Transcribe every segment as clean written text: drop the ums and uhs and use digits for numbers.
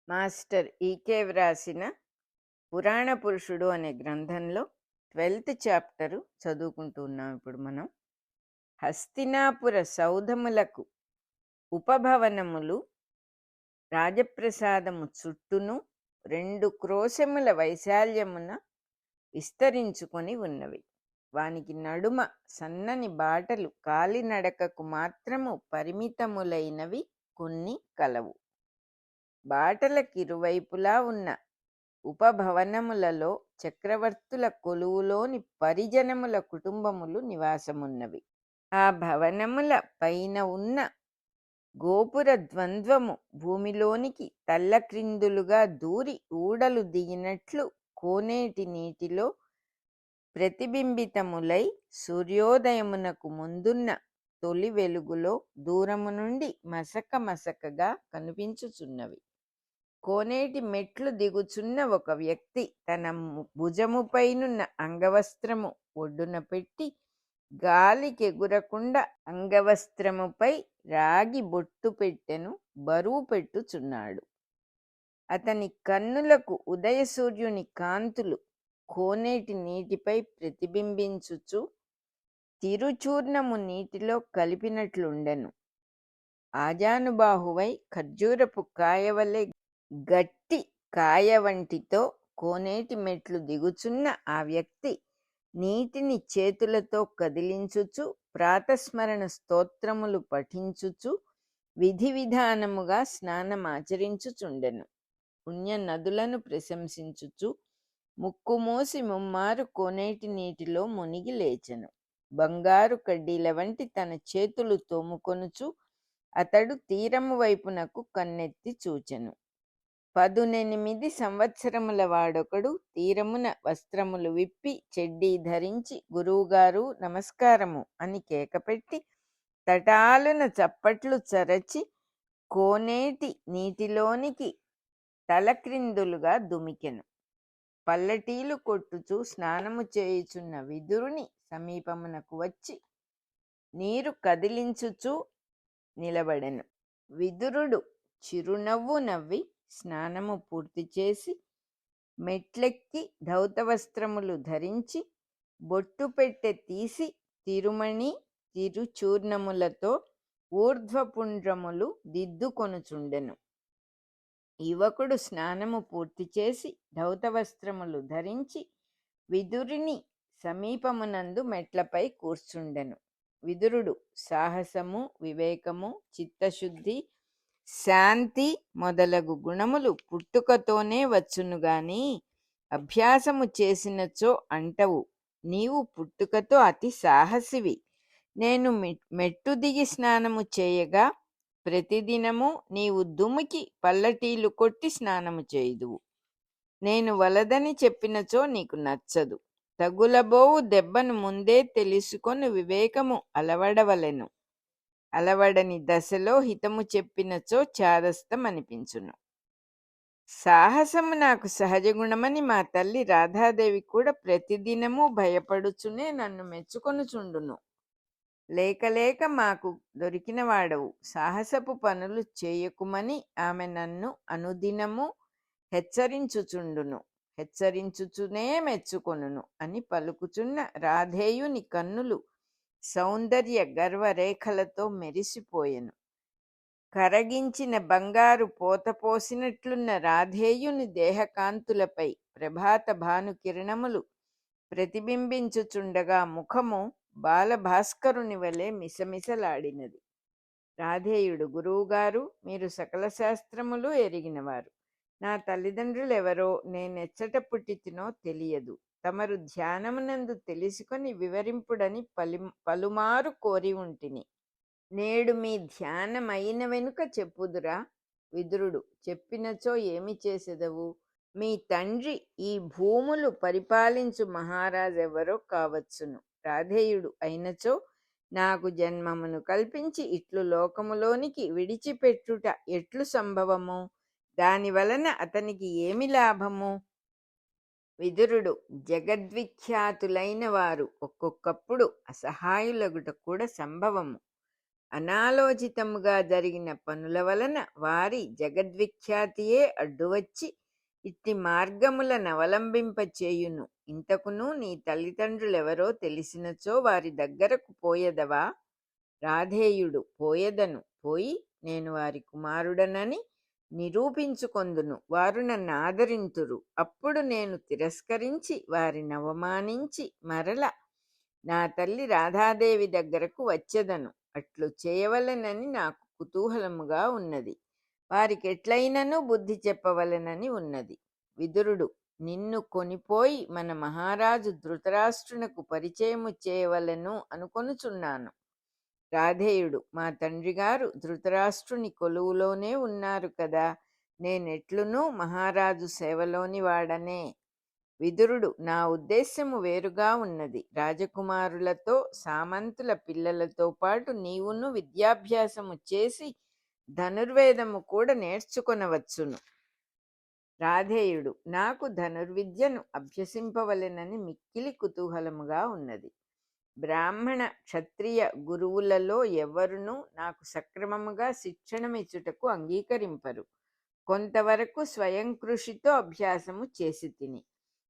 Master ఈకే వ్రాసిన పురాణ పురుషుడు అనే గ్రంథంలో 12th చాప్టరు చదువుకుంటూ ఉన్నాం ఇప్పుడు మనం. హస్తినాపుర సౌధములకు ఉపభవనములు రాజప్రసాదము చుట్టూను 2 క్రోశముల వైశాల్యమున విస్తరించుకొని ఉన్నవి. వానికి నడుమ సన్నని బాటలు కాలినడకకు మాత్రము పరిమితములైనవి కొన్ని కలవు. బాటలకిరువైపులా ఉన్న ఉపభవనములలో చక్రవర్తుల కొలువులోని పరిజనముల కుటుంబములు నివాసమున్నవి. ఆ భవనముల పైన ఉన్న గోపుర ద్వంద్వము భూమిలోనికి తల్లక్రిందులుగా దూరి ఊడలు దిగినట్లు కోనేటి నీటిలో ప్రతిబింబితములై సూర్యోదయమునకు ముందున్న తొలి వెలుగులో దూరము నుండి మసక మసకగా కనిపించుచున్నవి. కోనేటి మెట్లు దిగుచున్న ఒక వ్యక్తి తన భుజముపైనున్న అంగవస్త్రము ఒడ్డున పెట్టి గాలికెగురకుండా అంగవస్త్రముపై రాగి బొట్టు పెట్టెను బరువు పెట్టుచున్నాడు. అతని కన్నులకు ఉదయ సూర్యుని కాంతులు కోనేటి నీటిపై ప్రతిబింబించుచు తిరుచూర్ణము నీటిలో కలిపినట్లుండెను. ఆజానుబాహువై ఖర్జూరపు కాయవలె గట్టి కాయ వంటితో కోనేటి మెట్లు దిగుచున్న ఆ వ్యక్తి నీటిని చేతులతో కదిలించుచు ప్రాతస్మరణ స్తోత్రములు పఠించుచు విధి విధానముగా స్నానమాచరించుచుండెను. పుణ్య నదులను ప్రశంసించుచు ముక్కుమూసి ముమ్మారు కోనేటి నీటిలో మునిగి లేచెను. బంగారు కడ్డీల వంటి తన చేతులు తోముకొనుచు అతడు తీరము వైపునకు కన్నెత్తి చూచెను. 18 సంవత్సరముల వాడొకడు తీరమున వస్త్రములు విప్పి చెడ్డీ ధరించి గురువుగారు నమస్కారము అని కేకపెట్టి తటాలున చప్పట్లు చరచి కోనేటి నీటిలోనికి తలక్రిందులుగా దుమికెను. పల్లటీలు కొట్టుచూ స్నానము చేయుచున్న విదురుని సమీపమునకు వచ్చి నీరు కదిలించుచూ నిలబడెను. విదురుడు చిరునవ్వు నవ్వి స్నానము పూర్తి చేసి మెట్లెక్కి ధౌతవస్త్రములు ధరించి బొట్టు పెట్టె తీసి తిరుమణి తిరుచూర్ణములతో ఊర్ధ్వపుండ్రములు దిద్దుకొనుచుండెను. యువకుడు స్నానము పూర్తి చేసి ధౌతవస్త్రములు ధరించి విదురుని సమీపమునందు మెట్లపై కూర్చుండెను. విదురుడు సాహసము, వివేకము, చిత్తశుద్ధి, శాంతి మొదలగు గుణములు పుట్టుకతోనే వచ్చును గాని అభ్యాసము చేసినచో అంటవు. నీవు పుట్టుకతో అతి సాహసివి. నేను మెట్టు దిగి స్నానము చేయగా ప్రతిదినము నీవు దుమికి పల్లటీలు కొట్టి స్నానము చేయుదువు. నేను వలదని చెప్పినచో నీకు నచ్చదు. తగులబోవు దెబ్బను ముందే తెలుసుకొని వివేకము అలవడవలెను. అలవడని దశలో హితము చెప్పినచో చాదస్తం అనిపించును. సాహసము నాకు సహజ గుణమని మా తల్లి రాధాదేవి కూడా ప్రతిదినము భయపడుచునే నన్ను మెచ్చుకొనుచుండును. లేక లేక మాకు దొరికిన వాడవు, సాహసపు పనులు చేయకుమని ఆమె నన్ను అనుదినము హెచ్చరించుచుండును. హెచ్చరించుచునే మెచ్చుకొనును అని పలుకుచున్న రాధేయుని కన్నులు సౌందర్య గర్వరేఖలతో మెరిసిపోయెను. కరగించిన బంగారు పోత పోసినట్లున్న రాధేయుని దేహకాంతులపై ప్రభాత భాను కిరణములు ప్రతిబింబించుచుండగా ముఖము బాలభాస్కరుని వలె మిసమిసలాడినది. రాధేయుడు, గురువుగారు, మీరు సకల శాస్త్రములు ఎరిగినవారు. నా తల్లిదండ్రులెవరో నేనెచ్చట పుట్టితినో తెలియదు. తమరు ధ్యానమునందు తెలుసుకొని వివరింపుడని పలుమారు కోరి ఉంటిని. నేడు మీ ధ్యానమైన వెనుక చెప్పుదురా? విదురుడు, చెప్పినచో ఏమి చేసెదవు? మీ తండ్రి ఈ భూములు పరిపాలించు మహారాజెవరో కావచ్చును. రాధేయుడు, అయినచో నాకు జన్మమును కల్పించి ఇట్లు లోకములోనికి విడిచిపెట్టుట ఎట్లు సంభవము? దాని వలన అతనికి ఏమి లాభము? విదురుడు, జగద్విఖ్యాతులైన వారు ఒక్కొక్కప్పుడు అసహాయులగుట కూడా సంభవము. అనాలోచితముగా జరిగిన పనుల వలన వారి జగద్విఖ్యాతియే అడ్డువచ్చి ఇట్టి మార్గములనవలంబింపచేయును. ఇంతకును నీ తల్లిదండ్రులెవరో తెలిసినచో వారి దగ్గరకు పోయెదవా? రాధేయుడు పోయెదను. పోయి నేను వారి కుమారుడనని నిరూపించుకొందును. వారు నన్ను ఆదరింతురు. అప్పుడు నేను తిరస్కరించి వారిని అవమానించి మరల నా తల్లి రాధాదేవి దగ్గరకు వచ్చెదను. అట్లు చేయవలెనని నాకు కుతూహలముగా ఉన్నది. వారికెట్లయినను బుద్ధి చెప్పవలెనని ఉన్నది. విదురుడు, నిన్ను కొనిపోయి మన మహారాజు ధృతరాష్ట్రునకు పరిచయము చేయవలెను అనుకొనుచున్నాను. రాధేయుడు, మా తండ్రిగారు ధృతరాష్ట్రుని కొలువులోనే ఉన్నారు కదా, నేనెట్లునూ మహారాజు సేవలోని వాడనే. విదురుడు, నా ఉద్దేశ్యము వేరుగా ఉన్నది. రాజకుమారులతో సామంతుల పిల్లలతో పాటు నీవును విద్యాభ్యాసము చేసి ధనుర్వేదము కూడా నేర్చుకొనవచ్చును. రాధేయుడు, నాకు ధనుర్విద్యను అభ్యసింపవలెనని మిక్కిలి కుతూహలముగా ఉన్నది. బ్రాహ్మణ క్షత్రియ గురువులలో ఎవ్వరునూ నాకు సక్రమముగా శిక్షణమిచ్చుటకు అంగీకరింపరు. కొంతవరకు స్వయం కృషితో అభ్యాసము చేసి తిని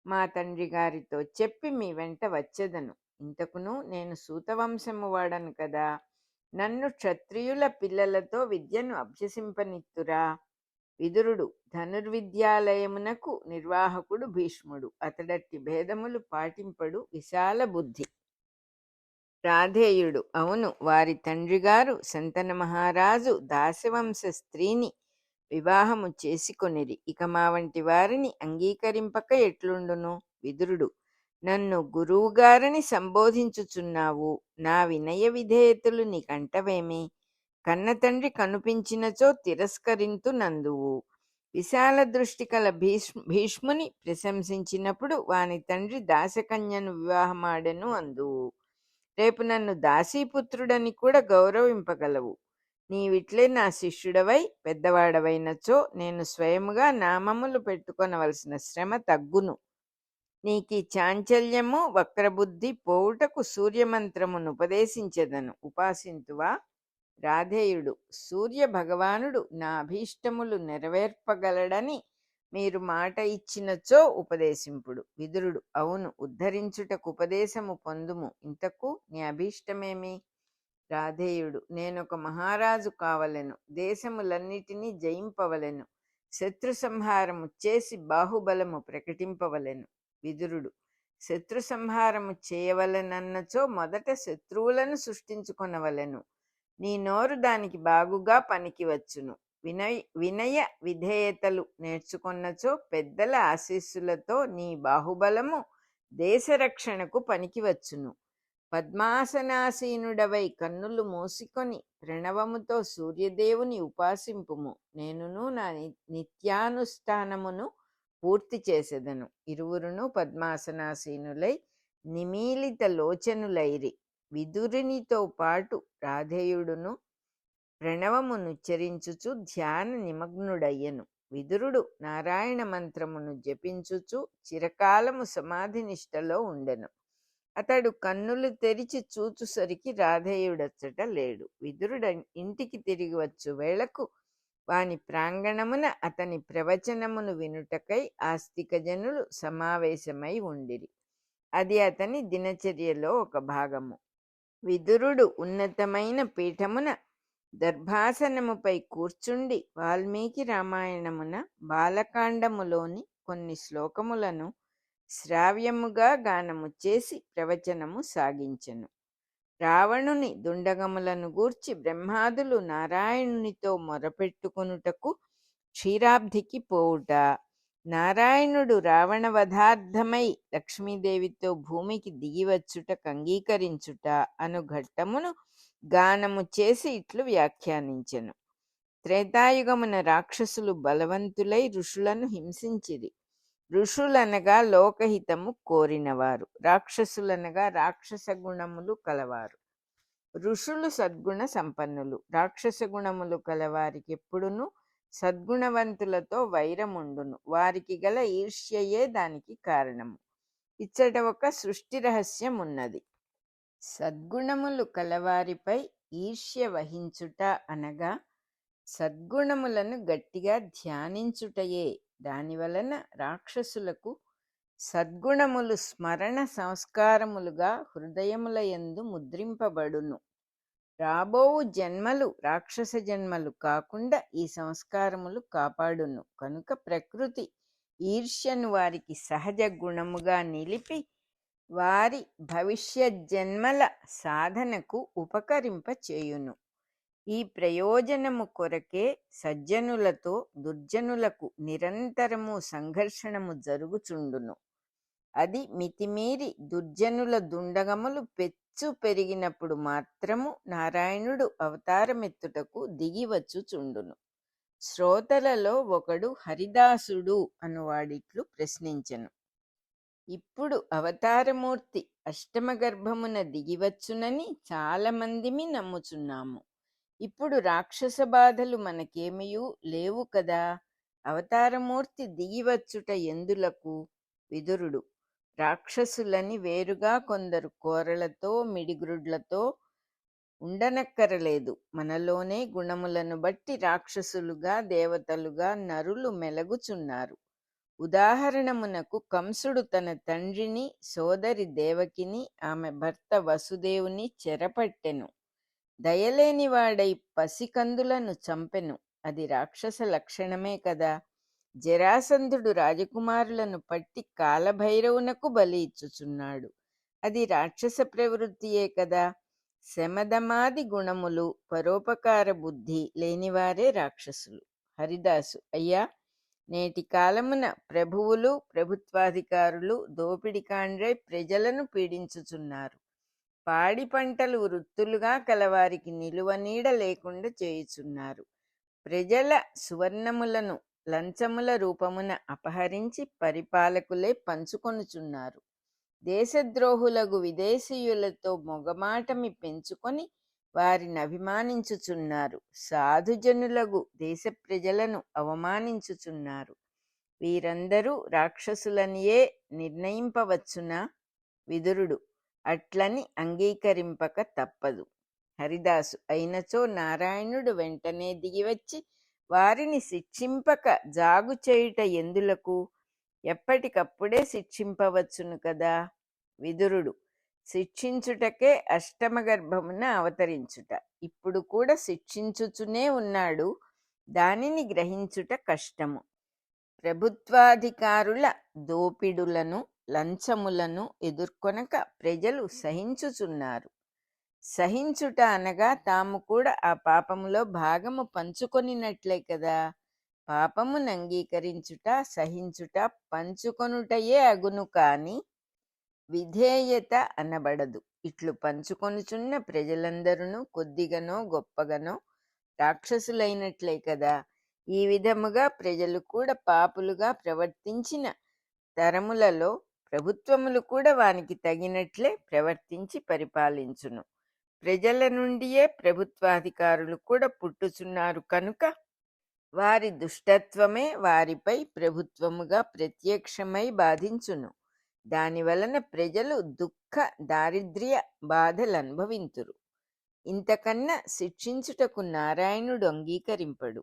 మా తండ్రి గారితో చెప్పి మీ వెంట వచ్చెదను. ఇంతకును నేను సూతవంశము వాడను కదా, నన్ను క్షత్రియుల పిల్లలతో విద్యను అభ్యసింపనిత్తురా? విదురుడు, ధనుర్విద్యాలయమునకు నిర్వాహకుడు భీష్ముడు. అతడట్టి భేదములు పాటింపడు, విశాల బుద్ధి. రాధేయుడు, అవును, వారి తండ్రిగారు శంతన మహారాజు దాసవంశ స్త్రీని వివాహము చేసుకొనిరి. ఇక మా వంటి వారిని అంగీకరింపక ఎట్లుండును? విదురుడు, నన్ను గురువుగారని సంబోధించుచున్నావు. నా వినయ విధేయతలు నీకంటవేమి? కన్న తండ్రి కనిపించినచో తిరస్కరింతు నందువు. విశాల దృష్టి కల భీష్ముని ప్రశంసించినప్పుడు వాని తండ్రి దాసకన్యను వివాహమాడెను అందువు. రేపు నన్ను దాసీపుత్రుడని కూడా గౌరవింపగలవు. నీవిట్లే నా శిష్యుడవై పెద్దవాడవైనచో నేను స్వయముగా నామములు పెట్టుకొనవలసిన శ్రమ తగ్గును. నీకీ చాంచల్యము వక్రబుద్ధి పోవుటకు సూర్యమంత్రమును ఉపదేశించెదను, ఉపాసింతువా? రాధేయుడు, సూర్య భగవానుడు నా అభీష్టములు నెరవేర్పగలడని మీరు మాట ఇచ్చినచో ఉపదేశింపుడు. విదురుడు, అవును, ఉద్ధరించుటకు ఉపదేశము పొందుము. ఇంతకు నీ అభీష్టమేమి? రాధేయుడు, నేనొక మహారాజు కావలెను. దేశములన్నిటినీ జయింపవలెను. శత్రు సంహారము చేసి బాహుబలము ప్రకటింపవలెను. విదురుడు, శత్రు సంహారము చేయవలెనన్నచో మొదట శత్రువులను సృష్టించుకొనవలెను. నీ నోరు దానికి బాగుగా పనికివచ్చును. వినయ విధేయతలు నేర్చుకొన్నచో పెద్దల ఆశీస్సులతో నీ బాహుబలము దేశరక్షణకు పనికివచ్చును. పద్మాసనాసీనుడవై కన్నులు మూసుకొని ప్రణవముతో సూర్యదేవుని ఉపాసింపుము. నేనును నా నిత్యానుష్ఠానమును పూర్తి చేసెదను. ఇరువురును పద్మాసనాసీనులై నిమీలిత లోచనులైరి. విదురునితో పాటు రాధేయుడును ప్రణవమునుచ్చరించుచు ధ్యాన నిమగ్నుడయ్యను. విదురుడు నారాయణ మంత్రమును జపించుచు చిరకాలము సమాధి నిష్టలో ఉండెను. అతడు కన్నులు తెరిచి చూచుసరికి రాధేయుడచ్చట లేడు. విదురుడ ఇంటికి తిరిగి వచ్చు వేళకు వాని ప్రాంగణమున అతని ప్రవచనమును వినుటకై ఆస్తిక జనులు సమావేశమై ఉండిరి. అది అతని దినచర్యలో ఒక భాగము. విదురుడు ఉన్నతమైన పీఠమున దర్భాసనముపై కూర్చుండి వాల్మీకి రామాయణమున బాలకాండములోని కొన్ని శ్లోకములను శ్రావ్యముగా గానము చేసి ప్రవచనము సాగించెను. రావణుని దుండగములను గూర్చి బ్రహ్మాదులు నారాయణునితో మొరపెట్టుకొనుటకు క్షీరాబ్ధికి పోవుట, నారాయణుడు రావణ వధార్థమై లక్ష్మీదేవితో భూమికి దిగివచ్చుటకు అంగీకరించుట అను ఘట్టమును గానము చేసి ఇట్లు వ్యాఖ్యానించెను. త్రేతాయుగమున రాక్షసులు బలవంతులై ఋషులను హింసించిరి. ఋషులనగా లోకహితము కోరినవారు, రాక్షసులనగా రాక్షస గుణములు కలవారు. ఋషులు సద్గుణ సంపన్నులు, రాక్షస గుణములు కలవారికి ఎప్పుడునూ సద్గుణవంతులతో వైరముండును. వారికి గల ఈర్ష్యయే దానికి కారణము. ఇచ్చట ఒక సృష్టి రహస్యం ఉన్నది. సద్గుణములు కలవారిపై ఈర్ష్య వహించుట అనగా సద్గుణములను గట్టిగా ధ్యానించుటయే. దానివలన రాక్షసులకు సద్గుణములు స్మరణ సంస్కారములుగా హృదయముల యందు ముద్రింపబడును. రాబోవు జన్మలు రాక్షస జన్మలు కాకుండా ఈ సంస్కారములు కాపాడును. కనుక ప్రకృతి ఈర్ష్యను వారికి సహజ గుణముగా నిలిపి వారి భవిష్యత్ జన్మల సాధనకు ఉపకరింపచేయును. ఈ ప్రయోజనము కొరకే సజ్జనులతో దుర్జనులకు నిరంతరము సంఘర్షణము జరుగుచుండును. అది మితిమీరి దుర్జనుల దుండగములు పెచ్చు పెరిగినప్పుడు మాత్రము నారాయణుడు అవతారమెత్తుటకు దిగివచ్చుచుండును. శ్రోతలలో ఒకడు హరిదాసుడు అనువాడిట్లు ప్రశ్నించెను. ఇప్పుడు అవతారమూర్తి అష్టమ గర్భమున దిగివచ్చునని చాలామందిమి నమ్ముచున్నాము. ఇప్పుడు రాక్షస బాధలు మనకేమియూ లేవు కదా. అవతారమూర్తి దిగివచ్చుట ఎందులకు? విదురుడు: రాక్షసులని వేరుగా కొందరు కోరలతో మిడిగ్రుడ్లతో ఉండనక్కరలేదు. మనలోనే గుణములను బట్టి రాక్షసులుగా దేవతలుగా నరులు మెలగుచున్నారు. ఉదాహరణమునకు కంసుడు తన తండ్రిని సోదరి దేవకిని ఆమె భర్త వసుదేవుని చెరపట్టెను. దయలేనివాడై పసికందులను చంపెను. అది రాక్షస లక్షణమే కదా. జరాసంధుడు రాజకుమారులను పట్టి కాలభైరవునకు బలి ఇచ్చుచున్నాడు. అది రాక్షస ప్రవృత్తియే కదా. శమదమాది గుణములు పరోపకార బుద్ధి లేనివారే రాక్షసులు. హరిదాసు: అయ్యా, నేటి కాలమున ప్రభువులు ప్రభుత్వాధికారులు దోపిడికాండ్రై ప్రజలను పీడించుచున్నారు. పాడి పంటలు వృత్తులుగా కలవారికి నిలువ నీడ లేకుండా చేయుచున్నారు. ప్రజల సువర్ణములను లంచముల రూపమున అపహరించి పరిపాలకులే పంచుకొనుచున్నారు. దేశద్రోహులకు విదేశీయులతో మొగమాటమి పెంచుకొని వారిని అభిమానించుచున్నారు. సాధుజనులకు దేశ ప్రజలను అవమానించుచున్నారు. వీరందరూ రాక్షసులనియే నిర్ణయింపవచ్చునా? విదురుడు: అట్లని అంగీకరింపక తప్పదు. హరిదాసు: అయినచో నారాయణుడు వెంటనే దిగివచ్చి వారిని శిక్షింపక జాగు చేయుట ఎందులకు? ఎప్పటికప్పుడే శిక్షింపవచ్చును కదా. విదురుడు: శిక్షించుటకే అష్టమ గర్భమున అవతరించుట. ఇప్పుడు కూడా శిక్షించుచునే ఉన్నాడు. దానిని గ్రహించుట కష్టము. ప్రభుత్వాధికారుల దోపిడులను లంచములను ఎదుర్కొనక ప్రజలు సహించుచున్నారు. సహించుట అనగా తాము కూడా ఆ పాపములో భాగము పంచుకొనినట్లే కదా. పాపమును అంగీకరించుట సహించుట పంచుకొనుటయే అగును కాని విధేయత అనబడదు. ఇట్లు పంచుకొనుచున్న ప్రజలందరూ కొద్దిగానో గొప్పగానో రాక్షసులైనట్లే కదా. ఈ విధముగా ప్రజలు కూడా పాపులుగా ప్రవర్తించిన తరములలో ప్రభుత్వములు కూడా వానికి తగినట్లే ప్రవర్తించి పరిపాలించును. ప్రజల నుండియే ప్రభుత్వాధికారులు కూడా పుట్టుచున్నారు కనుక వారి దుష్టత్వమే వారిపై ప్రభుత్వముగా ప్రత్యక్షమై బాధించును. దానివలన ప్రజలు దుఃఖ దారిద్ర్య బాధలు అనుభవింతురు. ఇంతకన్నా శిక్షించుటకు నారాయణుడు అంగీకరింపడు.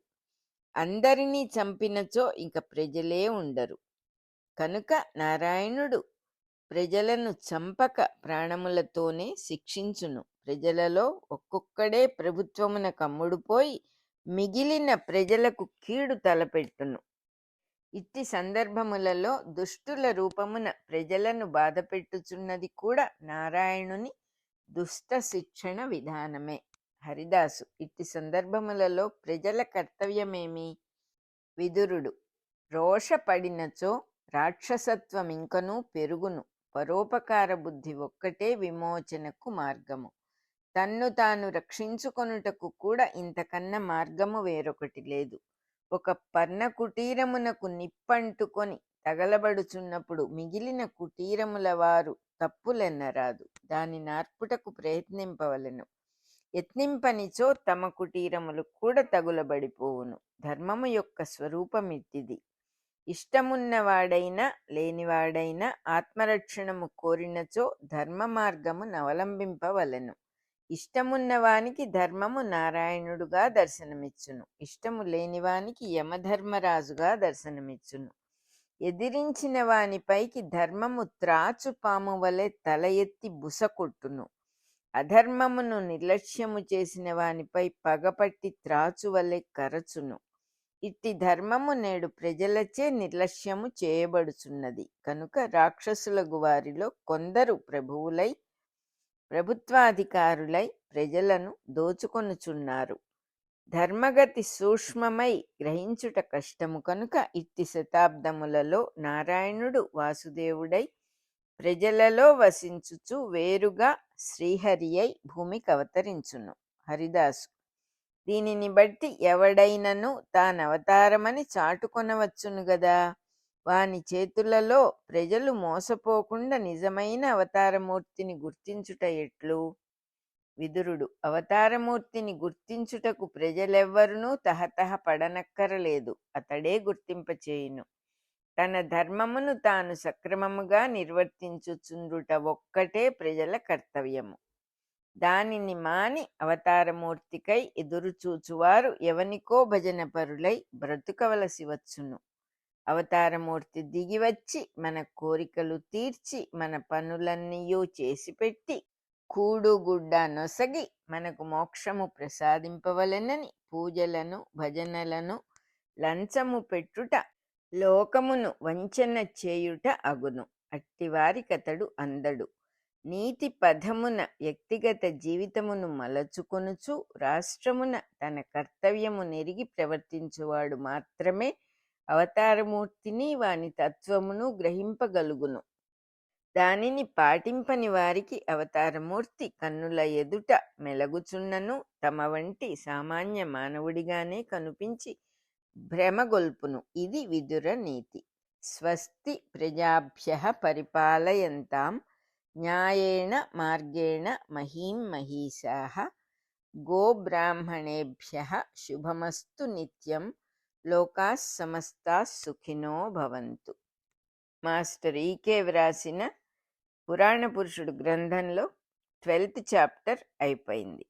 అందరినీ చంపినచో ఇంక ప్రజలే ఉండరు. కనుక నారాయణుడు ప్రజలను చంపక ప్రాణములతోనే శిక్షించును. ప్రజలలో ఒక్కొక్కడే ప్రభుత్వమున కమ్ముడుపోయి మిగిలిన ప్రజలకు కీడు తలపెట్టును. ఇట్టి సందర్భములలో దుష్టుల రూపమున ప్రజలను బాధపెట్టుచున్నది కూడా నారాయణుని దుష్ట శిక్షణ విధానమే. హరిదాసు: ఇట్టి సందర్భములలో ప్రజల కర్తవ్యమేమి? విదురుడు: రోషపడినచో రాక్షసత్వం ఇంకనూ పెరుగును. పరోపకార బుద్ధి ఒక్కటే విమోచనకు మార్గము. తన్ను తాను రక్షించుకొనుటకు కూడా ఇంతకన్నా మార్గము వేరొకటి లేదు. ఒక పర్ణ కుటీరమునకు నిప్పంటుకొని తగలబడుచున్నప్పుడు మిగిలిన కుటీరముల వారు తప్పులెన్నరాదు. దాని నార్పుటకు ప్రయత్నింపవలెను. యత్నింపనిచో తమ కుటీరములు కూడా తగులబడిపోవును. ధర్మము యొక్క స్వరూపమిట్టిది. ఇష్టమున్నవాడైనా లేనివాడైనా ఆత్మరక్షణము కోరినచో ధర్మ మార్గమును అవలంబింపవలెను. ఇష్టమున్న వానికి ధర్మము నారాయణుడుగా దర్శనమిచ్చును. ఇష్టము లేని వానికి యమధర్మరాజుగా దర్శనమిచ్చును. ఎదిరించిన వానిపైకి ధర్మము త్రాచు పాము వలె తల ఎత్తి బుసకొట్టును. అధర్మమును నిర్లక్ష్యము చేసిన వానిపై పగపట్టి త్రాచు వలె కరచును. ఇట్టి ధర్మము నేడు ప్రజలచే నిర్లక్ష్యము చేయబడుచున్నది. కనుక రాక్షసులగు వారిలో కొందరు ప్రభువులై ప్రభుత్వాధికారులై ప్రజలను దోచుకొనుచున్నారు. ధర్మగతి సూక్ష్మమై గ్రహించుట కష్టము కనుక ఇట్టి శతాబ్దములలో నారాయణుడు వాసుదేవుడై ప్రజలలో వసించుచు వేరుగా శ్రీహరి అయి భూమికి అవతరించును. హరిదాసు. దీనిని బట్టి ఎవడైనను తానవతారమని చాటుకొనవచ్చును గదా. వాని చేతులలో ప్రజలు మోసపోకుండా నిజమైన అవతారమూర్తిని గుర్తించుట ఎట్లు? విదురుడు. అవతారమూర్తిని గుర్తించుటకు ప్రజలెవ్వరునూ తహతహ పడనక్కరలేదు. అతడే గుర్తింపచేయును. తన ధర్మమును తాను సక్రమముగా నిర్వర్తించుచుండుట ఒక్కటే ప్రజల కర్తవ్యము. దానిని మాని అవతారమూర్తికై ఎదురుచూచువారు ఎవనికో భజన పరులై బ్రతుకవలసి వచ్చును. అవతారమూర్తి దిగివచ్చి మన కోరికలు తీర్చి మన పనులన్నీయూ చేసిపెట్టి కూడుగుడ్డ నొసగి మనకు మోక్షము ప్రసాదింపవలెనని పూజలను భజనలను లంచము పెట్టుట లోకమును వంచన చేయుట అగును. అట్టివారికతడు అందడు. నీతి పథమున వ్యక్తిగత జీవితమును మలచుకొనుచు రాష్ట్రమున తన కర్తవ్యము నెరిగి ప్రవర్తించువాడు మాత్రమే అవతారమూర్తిని వాని తత్వమును గ్రహింపగలుగును. దానిని పాటింపని వారికి అవతారమూర్తి కన్నుల ఎదుట మెలగుచున్నను తమ వంటి సామాన్య మానవుడిగానే కనిపించి భ్రమగొల్పును. ఇది విదుర నీతి. స్వస్తి ప్రజాభ్యః పరిపాలయంతాం న్యాయేణ మార్గేణ మహీం మహీషాః గోబ్రాహ్మణేభ్యః శుభమస్తు నిత్యం లోకాః సమస్తాః సుఖినో భవంతు. మాస్టర్ ఈకే వ్రాసిన పురాణ పురుషుడు గ్రంథంలో 12th చాప్టర్ అయిపోయింది.